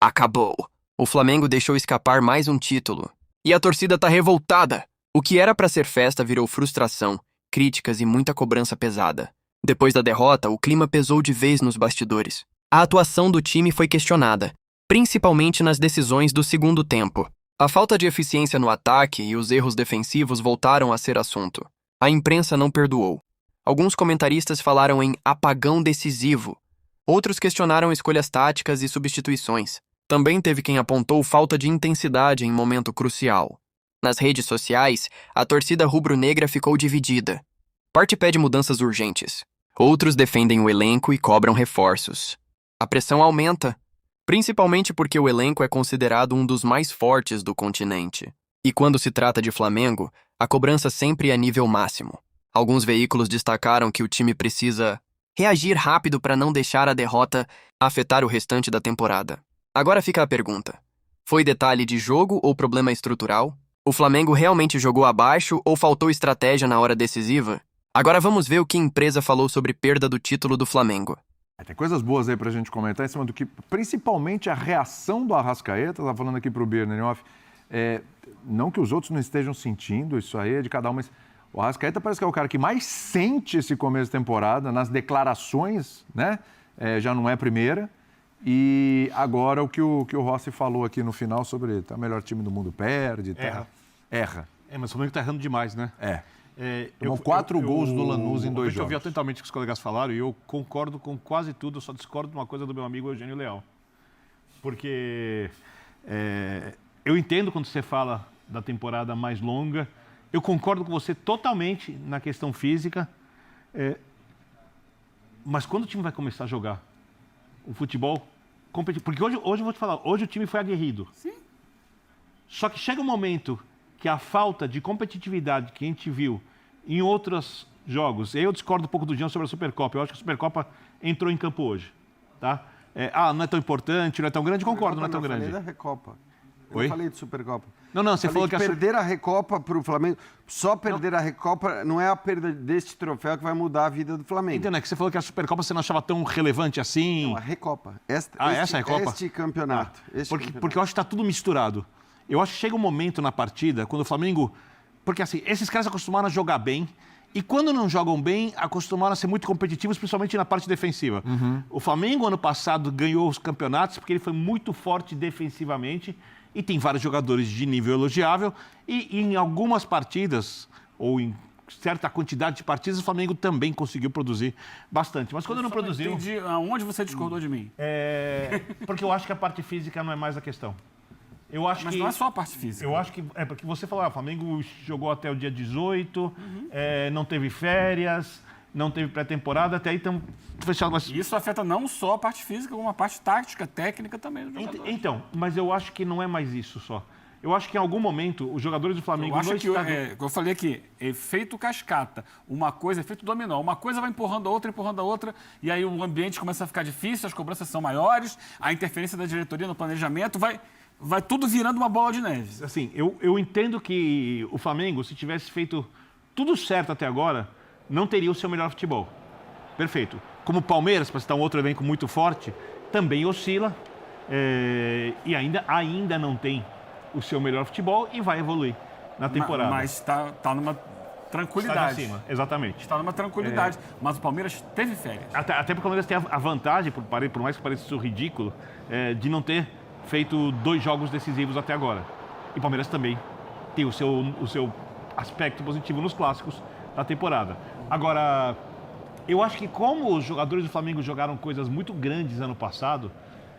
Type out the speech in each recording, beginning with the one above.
Acabou. O Flamengo deixou escapar mais um título. E a torcida tá revoltada. O que era pra ser festa virou frustração, críticas e muita cobrança pesada. Depois da derrota, o clima pesou de vez nos bastidores. A atuação do time foi questionada, principalmente nas decisões do segundo tempo. A falta de eficiência no ataque e os erros defensivos voltaram a ser assunto. A imprensa não perdoou. Alguns comentaristas falaram em apagão decisivo. Outros questionaram escolhas táticas e substituições. Também teve quem apontou falta de intensidade em momento crucial. Nas redes sociais, a torcida rubro-negra ficou dividida. Parte pede mudanças urgentes. Outros defendem o elenco e cobram reforços. A pressão aumenta, principalmente porque o elenco é considerado um dos mais fortes do continente. E quando se trata de Flamengo, a cobrança sempre é nível máximo. Alguns veículos destacaram que o time precisa reagir rápido para não deixar a derrota afetar o restante da temporada. Agora fica a pergunta: foi detalhe de jogo ou problema estrutural? O Flamengo realmente jogou abaixo ou faltou estratégia na hora decisiva? Agora vamos ver o que a empresa falou sobre perda do título do Flamengo. Tem coisas boas aí pra gente comentar em cima do que, principalmente a reação do Arrascaeta, tá falando aqui pro Birner em off, não que os outros não estejam sentindo, isso aí é de cada um, mas o Arrascaeta parece que é o cara que mais sente esse começo de temporada, nas declarações, né? Já não é a primeira. E agora o que o Rossi falou aqui no final sobre o melhor time do mundo perde. Erra. Mas o Flamengo tá errando demais, né? Tomou 4 gols do Lanús em 2 jogos. Eu ouvi atentamente o que os colegas falaram e eu concordo com quase tudo, eu só discordo de uma coisa do meu amigo Eugênio Leal. Porque eu entendo quando você fala da temporada mais longa, eu concordo com você totalmente na questão física, mas quando o time vai começar a jogar o futebol competitivo? Porque hoje eu vou te falar, hoje o time foi aguerrido. Sim. Só que chega um momento que a falta de competitividade que a gente viu em outros jogos, eu discordo um pouco do Jean sobre a Supercopa, eu acho que a Supercopa entrou em campo hoje, tá? Não é tão importante, não é tão grande, concordo, não é tão grande. Eu falei da Recopa. Oi? Eu falei de Supercopa. Não, você falou que perder a Recopa para o Flamengo, só perder a Recopa não é a perda deste troféu que vai mudar a vida do Flamengo. Entendo, é que você falou que a Supercopa você não achava tão relevante assim. Não, a Recopa. Essa é a Recopa? Este campeonato. Porque eu acho que está tudo misturado. Eu acho que chega um momento na partida, quando o Flamengo... Porque assim, esses caras acostumaram a jogar bem, e quando não jogam bem, acostumaram a ser muito competitivos, principalmente na parte defensiva. O Flamengo, ano passado, ganhou os campeonatos porque ele foi muito forte defensivamente, e tem vários jogadores de nível elogiável, e em algumas partidas, ou em certa quantidade de partidas, o Flamengo também conseguiu produzir bastante. Mas quando não produziu... Não entendi aonde você discordou de mim. Porque eu acho que a parte física não é mais a questão. Mas não é só a parte física. Eu acho que porque você falou, o Flamengo jogou até o dia 18, não teve férias, não teve pré-temporada, até aí estão fechados. Mas... Isso afeta não só a parte física, como a parte tática, técnica também do jogador. Então, mas eu acho que não é mais isso só. Eu acho que em algum momento os jogadores do Flamengo... Eu acho que eu falei aqui, efeito cascata. Uma coisa, efeito dominó. Uma coisa vai empurrando a outra, e aí o ambiente começa a ficar difícil, as cobranças são maiores, a interferência da diretoria no planejamento vai tudo virando uma bola de neve. Assim, eu entendo que o Flamengo, se tivesse feito tudo certo até agora, não teria o seu melhor futebol. Perfeito. Como o Palmeiras, para citar um outro elenco muito forte, também oscila e ainda não tem o seu melhor futebol e vai evoluir na temporada. Mas está numa tranquilidade. Está acima, exatamente. Está numa tranquilidade. Mas o Palmeiras teve férias. Até porque o Palmeiras tem a vantagem, por mais que pareça isso ridículo, de não ter feito 2 jogos decisivos até agora. E o Palmeiras também tem o seu aspecto positivo nos clássicos da temporada. Agora, eu acho que como os jogadores do Flamengo jogaram coisas muito grandes ano passado,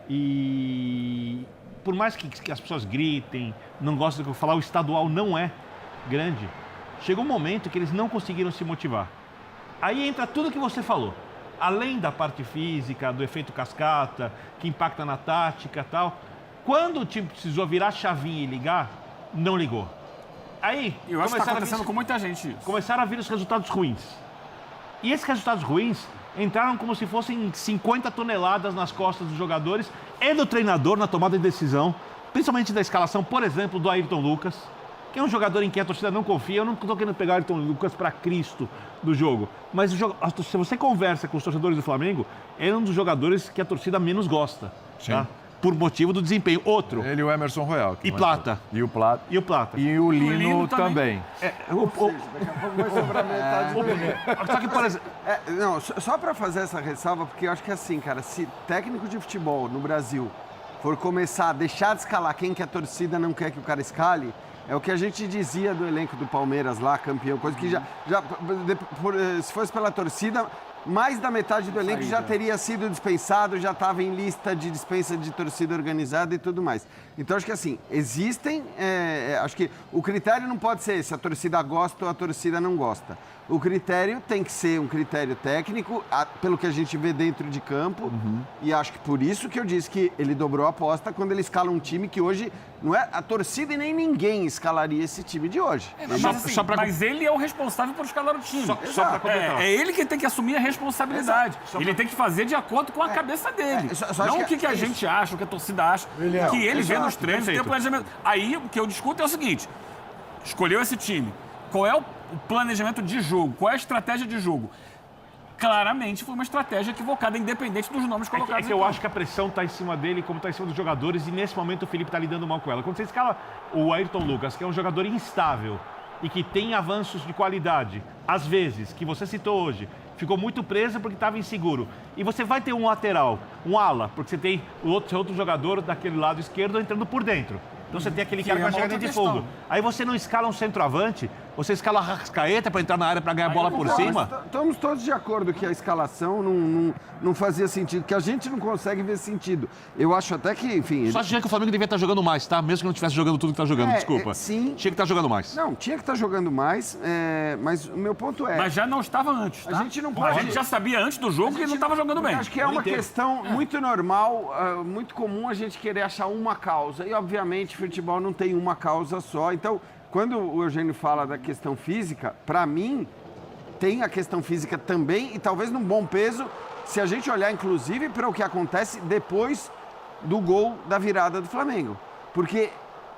e por mais que as pessoas gritem, não gostem do que eu falar, o estadual não é grande, chegou um momento que eles não conseguiram se motivar. Aí entra tudo que você falou. Além da parte física, do efeito cascata, que impacta na tática e tal, quando o time precisou virar a chavinha e ligar, não ligou. Aí, eu acho que está acontecendo com muita gente isso. Começaram a vir os resultados ruins. E esses resultados ruins entraram como se fossem 50 toneladas nas costas dos jogadores e do treinador na tomada de decisão, principalmente da escalação, por exemplo, do Ayrton Lucas, que é um jogador em quem a torcida não confia. Eu não estou querendo pegar o Ayrton Lucas para Cristo do jogo, mas se você conversa com os torcedores do Flamengo, é um dos jogadores que a torcida menos gosta. Tá? por motivo do desempenho. Outro. Ele e o Emerson Royal. E Plata. E o Plata. E o Plata. E o Lino, Lino também. Daqui a pouco vai sobrar metade do elenco. Só que, por exemplo, Não, só para fazer essa ressalva, porque eu acho que assim, cara, se técnico de futebol no Brasil for começar a deixar de escalar quem que a torcida não quer que o cara escale, é o que a gente dizia do elenco do Palmeiras lá, campeão, coisa que se fosse pela torcida, mais da metade do elenco já teria sido dispensado, já estava em lista de dispensa de torcida organizada e tudo mais. Então, acho que assim, existem... acho que o critério não pode ser se a torcida gosta ou a torcida não gosta. O critério tem que ser um critério técnico, pelo que a gente vê dentro de campo. E acho que por isso que eu disse que ele dobrou a aposta quando ele escala um time que hoje não é a torcida e nem ninguém escalaria esse time de hoje. Mas ele é o responsável por escalar o time. Só para completar. É ele que tem que assumir a responsabilidade. Ele tem que fazer de acordo com a cabeça dele. Não o que a gente acha, o que a torcida acha, o que ele vê nos treinos, tem o planejamento. Aí o que eu discuto é o seguinte: escolheu esse time. Qual é o planejamento de jogo? Qual é a estratégia de jogo? Claramente foi uma estratégia equivocada, independente dos nomes colocados. É que eu acho que a pressão está em cima dele, como está em cima dos jogadores, e nesse momento o Felipe está lidando mal com ela. Quando você escala o Ayrton Lucas, que é um jogador instável e que tem avanços de qualidade, às vezes, que você citou hoje, ficou muito preso porque estava inseguro. E você vai ter um lateral, um ala, porque você tem outro jogador daquele lado esquerdo entrando por dentro. Então você tem aquele cara que vai chegar dentro de fogo. Aí você não escala um centroavante, você escala a Arrascaeta para entrar na área para ganhar a bola por cima. Estamos todos de acordo que a escalação não fazia sentido, que a gente não consegue ver sentido. Eu acho até que, enfim... Só achei que o Flamengo devia estar jogando mais, tá? Mesmo que não estivesse jogando tudo que está jogando, desculpa. Sim. Tinha que estar jogando mais. Não, tinha que estar jogando mais, mas o meu ponto é... Mas já não estava antes, tá? A gente não pode... A gente já sabia antes do jogo que ele não estava jogando bem. Acho que é uma questão muito normal, muito comum a gente querer achar uma causa. E, obviamente, futebol não tem uma causa só. Então, quando o Eugênio fala da questão física, para mim, tem a questão física também, e talvez num bom peso, se a gente olhar, inclusive, para o que acontece depois do gol da virada do Flamengo. Porque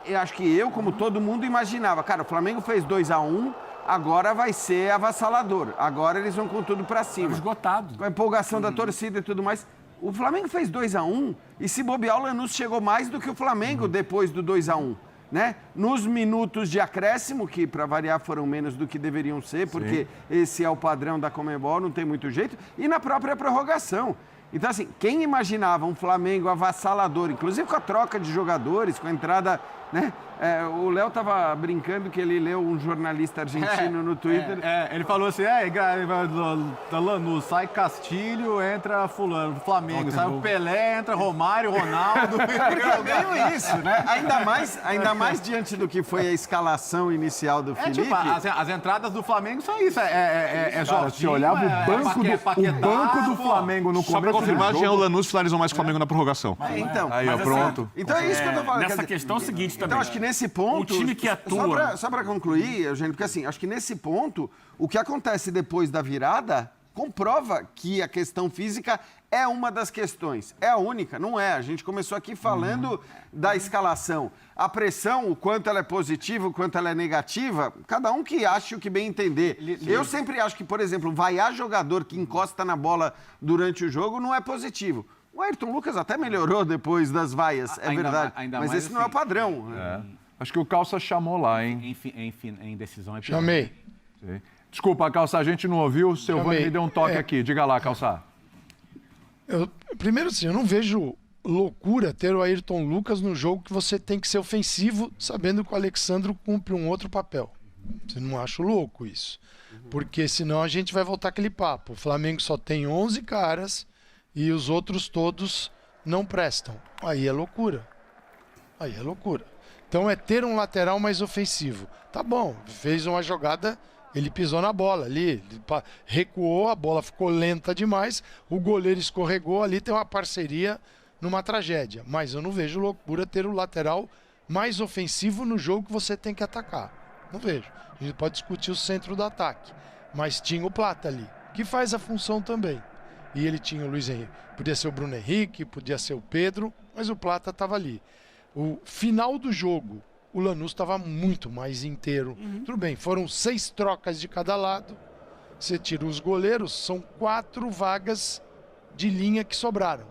eu acho que como todo mundo, imaginava, cara, o Flamengo fez 2-1, agora vai ser avassalador. Agora eles vão com tudo para cima. Esgotado. Com a empolgação da torcida e tudo mais. O Flamengo fez 2-1 e se bobear, o Lanús chegou mais do que o Flamengo depois do 2-1. Né? Nos minutos de acréscimo, que para variar foram menos do que deveriam ser, porque esse é o padrão da Conmebol, não tem muito jeito, e na própria prorrogação. Então, assim, quem imaginava um Flamengo avassalador, inclusive com a troca de jogadores, com a entrada, né? O Léo tava brincando que ele leu um jornalista argentino no Twitter. Ele falou assim, Lanús, sai Castilho, entra fulano, Flamengo, sai o Pelé, entra Romário, Ronaldo. É meio isso, né? Ainda mais diante do que foi a escalação inicial do Felipe. Tipo, as entradas do Flamengo são isso, Cara, se olhava o banco do Flamengo no Só para começo confirmar, do Jean, o jogo. Lanús finalizou mais que o Flamengo na prorrogação. Então, Aí, ó, pronto. Então é isso que eu tô falando. Nessa questão é o seguinte também. Então, acho que nesse ponto... O time que atua... Só para concluir, Eugênio, porque assim, acho que nesse ponto, o que acontece depois da virada comprova que a questão física é uma das questões. É a única, não é. A gente começou aqui falando da escalação. A pressão, o quanto ela é positiva, o quanto ela é negativa, cada um que ache o que bem entender. Eu sempre acho que, por exemplo, vaiar jogador que encosta na bola durante o jogo não é positivo. O Ayrton Lucas até melhorou depois das vaias, é verdade. Mas esse não é o padrão. Acho que o Calça chamou lá, hein? Em decisão é pior. Chamei. Sim. Desculpa, Calça, a gente não ouviu. O seu Chamei. Vani me deu um toque aqui. Diga lá, Calça. Primeiro, assim, eu não vejo loucura ter o Ayrton Lucas no jogo que você tem que ser ofensivo, sabendo que o Alexandro cumpre um outro papel. Você não acha louco isso? Porque senão a gente vai voltar aquele papo. O Flamengo só tem 11 caras e os outros todos não prestam. Aí é loucura. Aí é loucura. Então é ter um lateral mais ofensivo. Tá bom, fez uma jogada, ele pisou na bola ali, recuou, a bola ficou lenta demais, o goleiro escorregou, ali tem uma parceria numa tragédia. Mas eu não vejo loucura ter o lateral mais ofensivo no jogo que você tem que atacar. Não vejo. A gente pode discutir o centro do ataque, mas tinha o Plata ali, que faz a função também. E ele tinha o Luiz Henrique. Podia ser o Bruno Henrique, podia ser o Pedro, mas o Plata estava ali. O final do jogo, o Lanús estava muito mais inteiro. Tudo bem, foram 6 trocas de cada lado. Você tira os goleiros, são 4 vagas de linha que sobraram.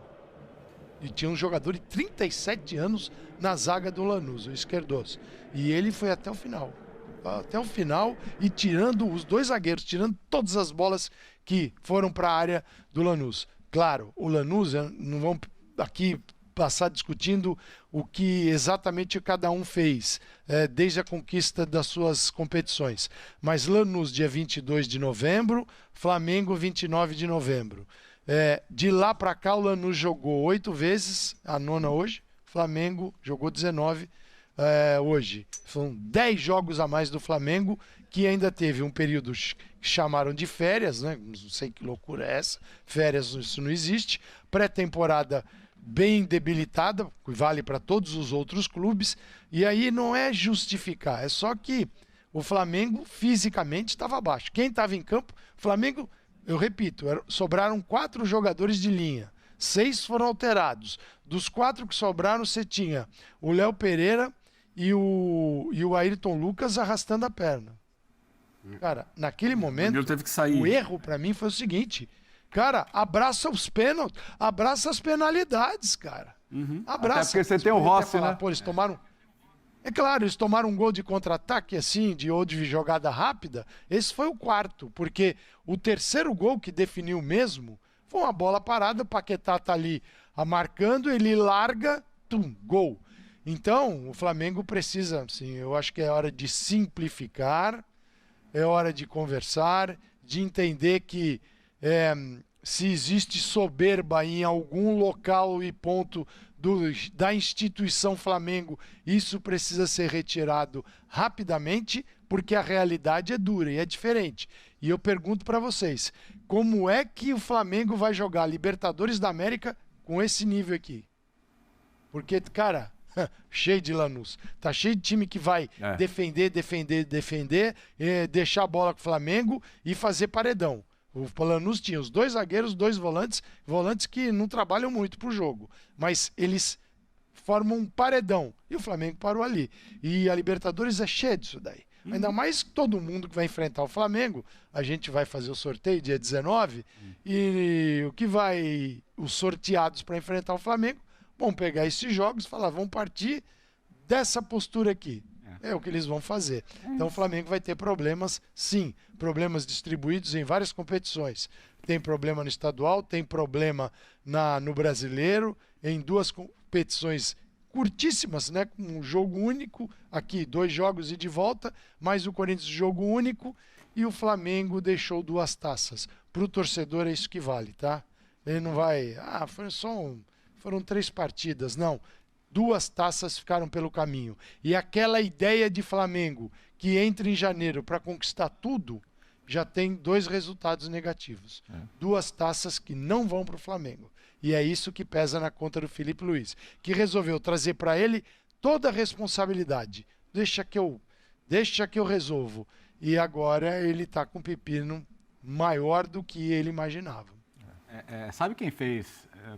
E tinha um jogador de 37 anos na zaga do Lanús, o Esquerdoso. E ele foi até o final. Até o final e tirando os dois zagueiros, tirando todas as bolas que foram para a área do Lanús. Claro, o Lanús, não vamos aqui passar discutindo o que exatamente cada um fez desde a conquista das suas competições. Mas Lanús, dia 22 de novembro, Flamengo, 29 de novembro. De lá para cá, o Lanús jogou 8 vezes, a 9ª hoje, Flamengo jogou 19 hoje. São 10 jogos a mais do Flamengo, que ainda teve um período que chamaram de férias, né? Não sei que loucura é essa, férias, isso não existe. Pré-temporada bem debilitada, que vale para todos os outros clubes, e aí não é justificar, é só que o Flamengo fisicamente estava abaixo. Quem estava em campo, Flamengo, eu repito, sobraram 4 jogadores de linha, 6 foram alterados. Dos 4 que sobraram, você tinha o Léo Pereira e o Ayrton Lucas arrastando a perna. Cara, naquele momento, teve que sair. O erro para mim foi o seguinte: cara, abraça os pênaltis, abraça as penalidades, cara. Abraça. Até porque você tem o Rossi, né? Pô, eles tomaram... É claro, eles tomaram um gol de contra-ataque, assim, ou de jogada rápida. Esse foi o 4, porque o terceiro gol que definiu mesmo foi uma bola parada, o Paquetá tá ali marcando, ele larga, gol. Então, o Flamengo precisa, assim, eu acho que é hora de simplificar, é hora de conversar, de entender que se existe soberba em algum local e ponto da instituição Flamengo, isso precisa ser retirado rapidamente, porque a realidade é dura e é diferente. E eu pergunto para vocês, como é que o Flamengo vai jogar Libertadores da América com esse nível aqui? Porque, cara, cheio de Lanús. Tá cheio de time que vai defender, deixar a bola com o Flamengo e fazer paredão. O Lanús tinha os 2 zagueiros, 2 volantes que não trabalham muito pro jogo, mas eles formam um paredão. E o Flamengo parou ali. E a Libertadores é cheia disso daí. Ainda mais todo mundo que vai enfrentar o Flamengo, a gente vai fazer o sorteio dia 19, e os sorteados para enfrentar o Flamengo vão pegar esses jogos e falar, vamos partir dessa postura aqui. É o que eles vão fazer. Então o Flamengo vai ter problemas, sim, problemas distribuídos em várias competições. Tem problema no estadual, tem problema no brasileiro, em 2 competições curtíssimas, né? Com um jogo único, aqui 2 jogos e de volta, mais o Corinthians jogo único, e o Flamengo deixou 2 taças. Para o torcedor é isso que vale, tá? Ele não vai, foram 3 partidas, não. 2 taças ficaram pelo caminho. E aquela ideia de Flamengo que entra em janeiro para conquistar tudo, já tem 2 resultados negativos. 2 taças que não vão para o Flamengo. E é isso que pesa na conta do Felipe Luiz, que resolveu trazer para ele toda a responsabilidade. Deixa que eu resolvo. E agora ele está com um pepino maior do que ele imaginava. Sabe quem fez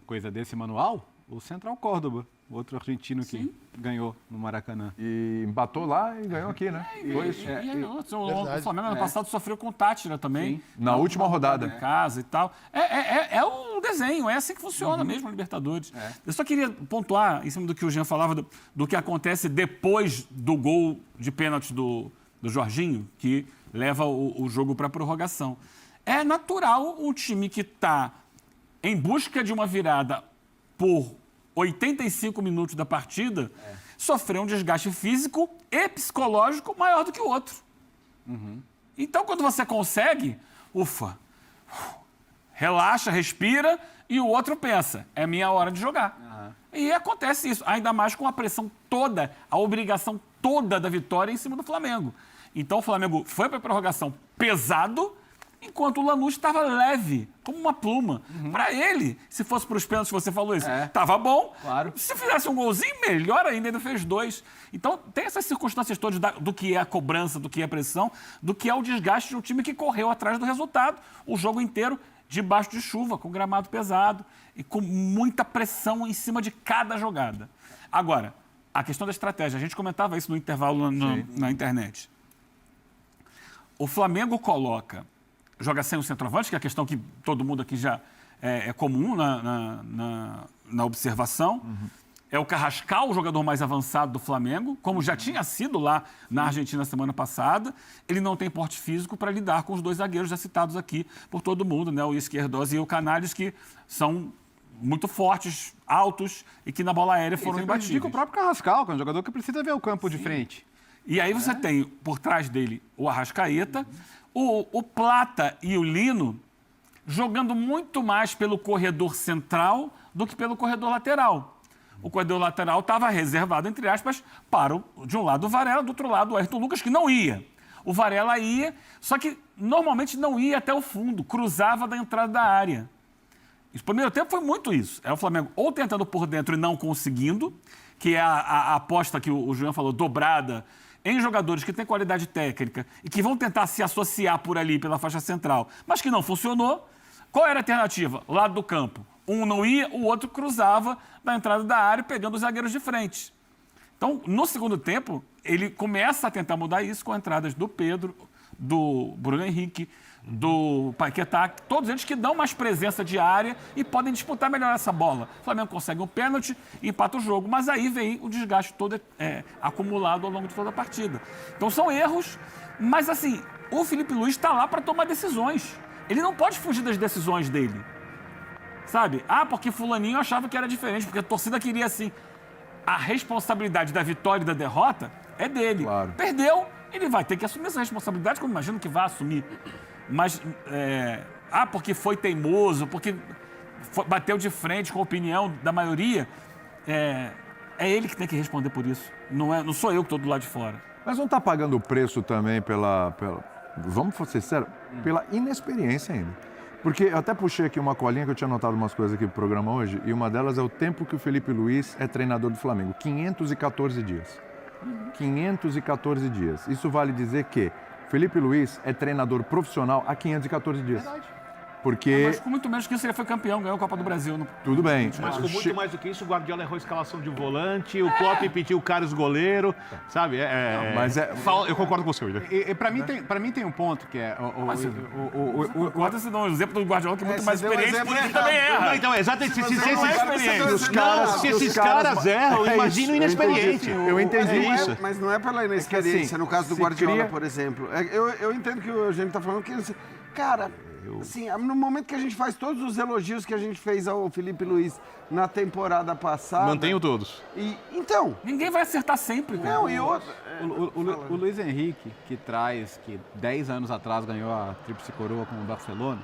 coisa desse manual? O Central Córdoba. Outro argentino que ganhou no Maracanã. E empatou lá e ganhou aqui, né? Foi isso. O Flamengo ano passado sofreu com o Tátira também. Na última rodada. Em casa e tal. É um desenho, é assim que funciona mesmo a Libertadores. Eu só queria pontuar, em cima do que o Jean falava, do que acontece depois do gol de pênalti do Jorginho, que leva o jogo para a prorrogação. É natural um time que está em busca de uma virada por 85 minutos da partida, sofreu um desgaste físico e psicológico maior do que o outro. Então, quando você consegue, relaxa, respira, e o outro pensa, é minha hora de jogar. E acontece isso, ainda mais com a pressão toda, a obrigação toda da vitória em cima do Flamengo. Então, o Flamengo foi para a prorrogação pesado, enquanto o Lanús estava leve, como uma pluma. Para ele, se fosse para os pênaltis, você falou isso, estava bom. Claro. Se fizesse um golzinho, melhor ainda, ainda fez 2. Então, tem essas circunstâncias todas do que é a cobrança, do que é a pressão, do que é o desgaste de um time que correu atrás do resultado o jogo inteiro, debaixo de chuva, com gramado pesado e com muita pressão em cima de cada jogada. Agora, a questão da estratégia, a gente comentava isso no intervalo na internet. O Flamengo joga sem o centroavante, que é a questão que todo mundo aqui já é comum na observação. É o Carrascal, o jogador mais avançado do Flamengo, como já tinha sido lá na Argentina semana passada. Ele não tem porte físico para lidar com os 2 zagueiros já citados aqui por todo mundo, né? O Izquierdoz e o Canales, que são muito fortes, altos e que na bola aérea foram imbatíveis. O próprio Carrascal, que é um jogador que precisa ver o campo de frente. E aí você tem por trás dele o Arrascaeta, o Plata e o Lino jogando muito mais pelo corredor central do que pelo corredor lateral. O corredor lateral estava reservado, entre aspas, para, de um lado, o Varela, do outro lado, o Ayrton Lucas, que não ia. O Varela ia, só que normalmente não ia até o fundo, cruzava da entrada da área. O primeiro tempo foi muito isso. É o Flamengo ou tentando por dentro e não conseguindo, que é a aposta que o João falou, dobrada, em jogadores que têm qualidade técnica e que vão tentar se associar por ali, pela faixa central, mas que não funcionou. Qual era a alternativa? Lado do campo. Um não ia, o outro cruzava da entrada da área, pegando os zagueiros de frente. Então, no segundo tempo, ele começa a tentar mudar isso com entradas do Pedro, do Bruno Henrique, do Paquetá, todos eles que dão mais presença de área e podem disputar melhor essa bola. O Flamengo consegue um pênalti e empata o jogo, mas aí vem o desgaste todo acumulado ao longo de toda a partida. Então, são erros, mas assim, o Felipe Luiz está lá para tomar decisões. Ele não pode fugir das decisões dele. Sabe? Porque fulaninho achava que era diferente, porque a torcida queria assim. A responsabilidade da vitória e da derrota é dele. Claro. Perdeu, ele vai ter que assumir essa responsabilidade, como imagino que vai assumir. Mas, porque foi teimoso, porque bateu de frente com a opinião da maioria, é ele que tem que responder por isso. Não sou eu que estou do lado de fora. Mas não está pagando o preço também vamos ser sinceros, pela inexperiência ainda. Porque eu até puxei aqui uma colinha que eu tinha anotado umas coisas aqui pro programa hoje, e uma delas é o tempo que o Felipe Luiz é treinador do Flamengo, 514 dias. 514 dias. Isso vale dizer que Felipe Luiz é treinador profissional há 514 dias. Verdade. Porque... Mas com muito menos que isso, ele foi campeão, ganhou a Copa do Brasil. Tudo bem. Mas com muito mais do que isso, o Guardiola errou a escalação de volante, o Klopp pediu o Carlos goleiro, sabe? Eu concordo com você, William. E pra mim tem um ponto que é... Conta se dá um exemplo do Guardiola que é muito mais você deu um experiente, exemplo porque ele errado. também erra. Não, então, exatamente. Se esses caras erram, imagina o inexperiente. Eu entendi isso. Mas não é pela inexperiência, assim, no caso do se Guardiola, cria- por exemplo. Eu entendo que o Eugênio está falando que... Cara, assim, no momento que a gente faz todos os elogios que a gente fez ao Felipe Luiz na temporada passada... Mantenho todos. Então... Ninguém vai acertar sempre, cara. Não, e outra... O Luiz Henrique, que 10 anos atrás ganhou a Tríplice Coroa com o Barcelona,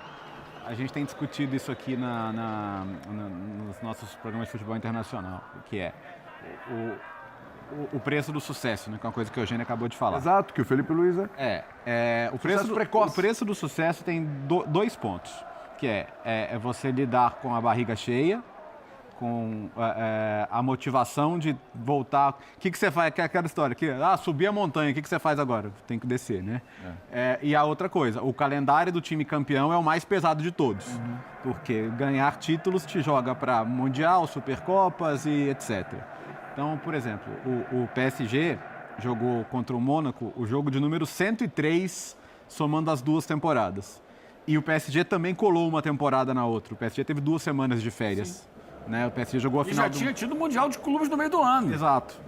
a gente tem discutido isso aqui nos nossos programas de futebol internacional, que é o preço do sucesso, né? Que é uma coisa que o Eugênio acabou de falar. Exato, que o Felipe Luiz O preço do sucesso tem 2 pontos, que é você lidar com a barriga cheia, com a motivação de voltar. O que você faz? Aquela história que subir a montanha, o que você faz agora? Tem que descer, né? E a outra coisa, o calendário do time campeão é o mais pesado de todos, porque ganhar títulos te joga para Mundial, Supercopas e etc. Então, por exemplo, o PSG jogou contra o Mônaco o jogo de número 103, somando as 2 temporadas. E o PSG também colou uma temporada na outra. O PSG teve 2 semanas de férias. Né? O PSG jogou a final... tinha tido o Mundial de Clubes no meio do ano. Exato.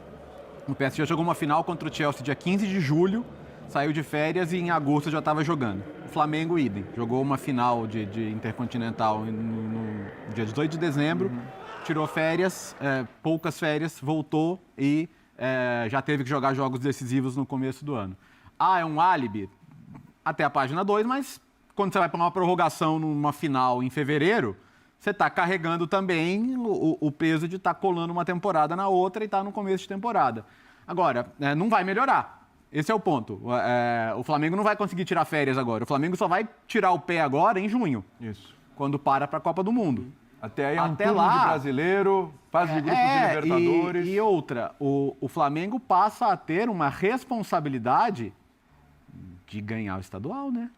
O PSG jogou uma final contra o Chelsea dia 15 de julho, saiu de férias e em agosto já estava jogando. O Flamengo, idem. Jogou uma final de Intercontinental no dia 18 de dezembro, tirou férias, poucas férias, voltou e já teve que jogar jogos decisivos no começo do ano. É um álibi? Até a página 2, mas quando você vai para uma prorrogação numa final em fevereiro, você está carregando também o peso de estar colando uma temporada na outra e estar no começo de temporada. Agora, não vai melhorar. Esse é o ponto. O Flamengo não vai conseguir tirar férias agora. O Flamengo só vai tirar o pé agora em junho. Isso. Quando para a Copa do Mundo. Até aí é um turno de brasileiro, fase de grupos de Libertadores. E outra, o Flamengo passa a ter uma responsabilidade de ganhar o estadual, né?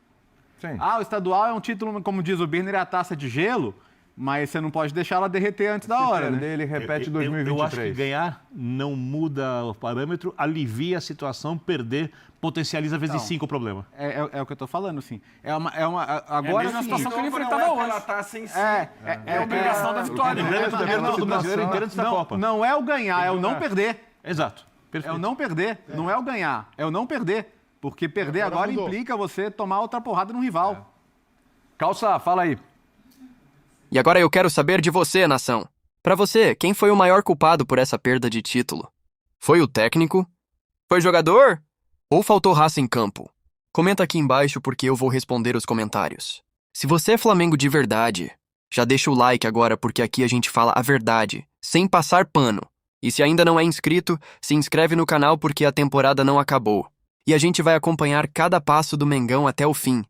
Sim. O estadual é um título, como diz o Birner, é a taça de gelo, mas você não pode deixar ela derreter antes da Se hora, né? perder, ele repete Eu 2023. acho que ganhar não muda o parâmetro, alivia a situação, perder potencializa vezes 5 o problema. É o que eu tô falando, assim. Agora, É a mesma assim, situação que ele Então, enfrentava não é hoje. pela taça em si. É a obrigação da vitória. Lembrando do brasileiro inteiro antes da Copa. não é o ganhar, é o não perder. Exato. É Perfeito. o não perder, não é o ganhar, é o não perder. Porque perder agora mudou. implica você tomar outra porrada no rival. Calça, fala aí. E agora eu quero saber de você, nação. Pra você, quem foi o maior culpado por essa perda de título? Foi o técnico? Foi o jogador? Ou faltou raça em campo? Comenta aqui embaixo porque eu vou responder os comentários. Se você é Flamengo de verdade, já deixa o like agora porque aqui a gente fala a verdade, sem passar pano. E se ainda não é inscrito, se inscreve no canal porque a temporada não acabou. E a gente vai acompanhar cada passo do Mengão até o fim.